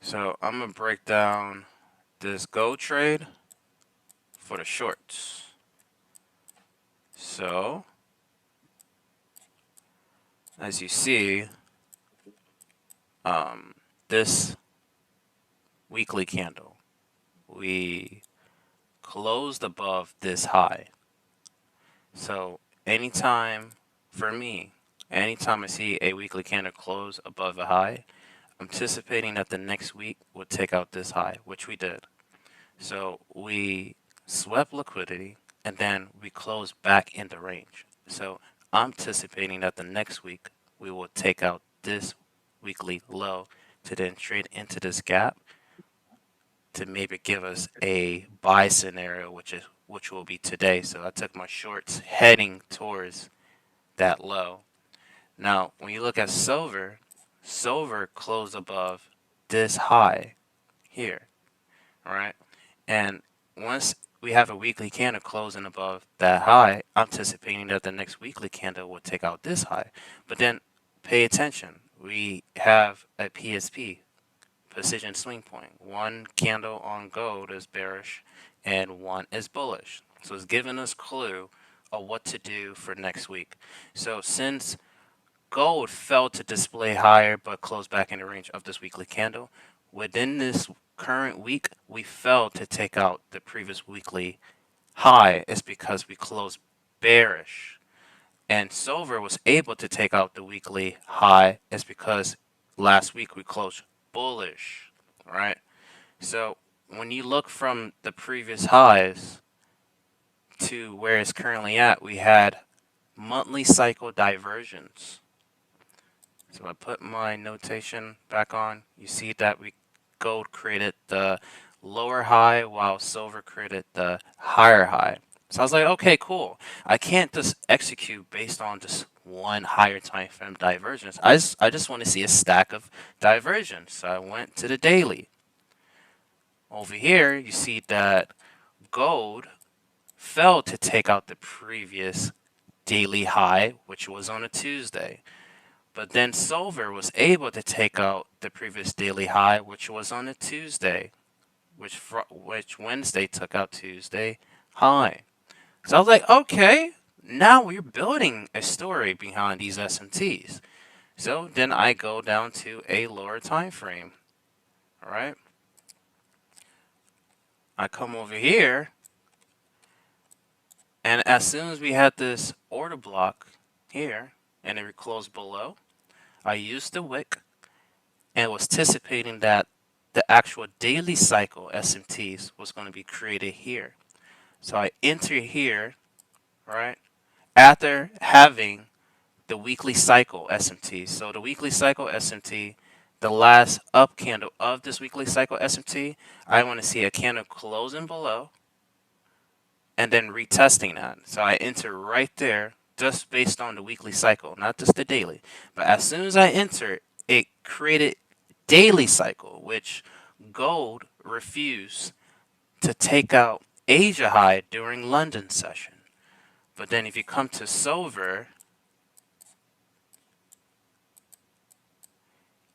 So I'm gonna break down this gold trade for the shorts. So as you see, um, this weekly candle, we closed above this high. So anytime, for me, anytime I see a weekly candle close above a high, I'm anticipating that the next week would take out this high, which we did. So we swept liquidity and then we closed back in the range. So I'm anticipating that the next week we will take out this weekly low to then trade into this gap to maybe give us a buy scenario, which will be today. So I took my shorts heading towards that low. Now, when you look at silver, silver closed above this high here, all right? And once we have a weekly candle closing above that high, I'm anticipating that the next weekly candle will take out this high. But then pay attention. We have a PSP, position swing point. One candle on gold is bearish and one is bullish. So it's giving us clue of what to do for next week. So since gold fell to display higher but closed back in the range of this weekly candle, within this current week, we fell to take out the previous weekly high. Is because we closed bearish. And silver was able to take out the weekly high is because last week we closed bullish, right? So when you look from the previous highs to where it's currently at, we had monthly cycle diversions. So I put my notation back on. You see that gold created the lower high while silver created the higher high. So I was like, okay, cool. I can't just execute based on just one higher time frame divergence. I just want to see a stack of divergence. So I went to the daily. Over here, you see that gold fell to take out the previous daily high, which was on a Tuesday. But then silver was able to take out the previous daily high, which was on a Tuesday, which Wednesday took out Tuesday high. So I was like, okay, now we're building a story behind these SMTs. So then I go down to a lower time frame. All right, I come over here, and as soon as we had this order block here, and it closed below, I used the wick and was anticipating that the actual daily cycle SMTs was going to be created here. So I enter here, right, after having the weekly cycle SMT. So the weekly cycle SMT, the last up candle of this weekly cycle SMT, I want to see a candle closing below and then retesting that. So I enter right there just based on the weekly cycle, not just the daily. But as soon as I enter, it created daily cycle, which gold refused to take out Asia high during London session. But then if you come to silver,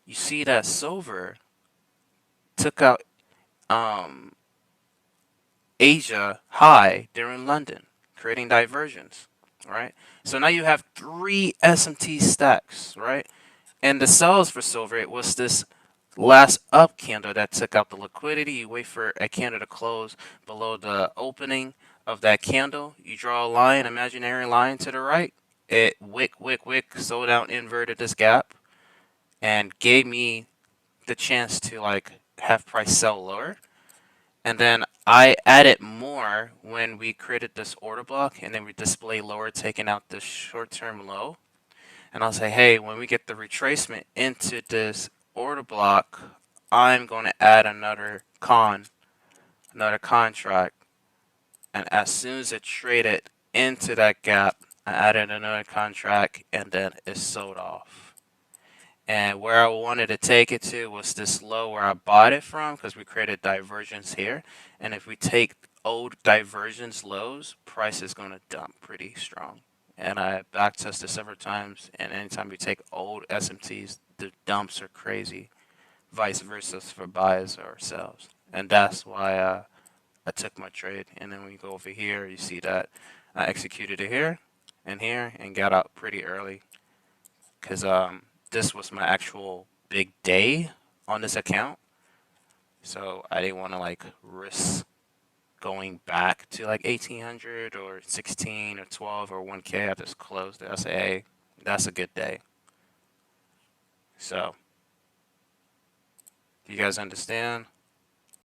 you see that silver took out um, Asia high during London, creating divergence, right? So now you have three SMT stacks, right? And the sells for silver, it was this last up candle that took out the liquidity. You wait for a candle to close below the opening of that candle. You draw a line, imaginary line to the right. It wick, sold out, inverted this gap, and gave me the chance to like have price sell lower. And then I added more when we created this order block, and then we display lower, taking out this short-term low. And I'll say, hey, when we get the retracement into this order block, I'm going to add another contract. And as soon as it traded into that gap, I added another contract and then it sold off. And where I wanted to take it to was this low where I bought it from because we created divergence here. And if we take old divergence lows, price is going to dump pretty strong. And I back tested several times, and anytime we take old SMTs, the dumps are crazy. vice versa for buys or sells. And that's why I took my trade. And then when you go over here, you see that I executed it here, and got out pretty early because this was my actual big day on this account. So I didn't want to like risk going back to like 1800 or 16 or 12 or 1K. I just closed it. I say, hey, that's a good day. So, do you guys understand?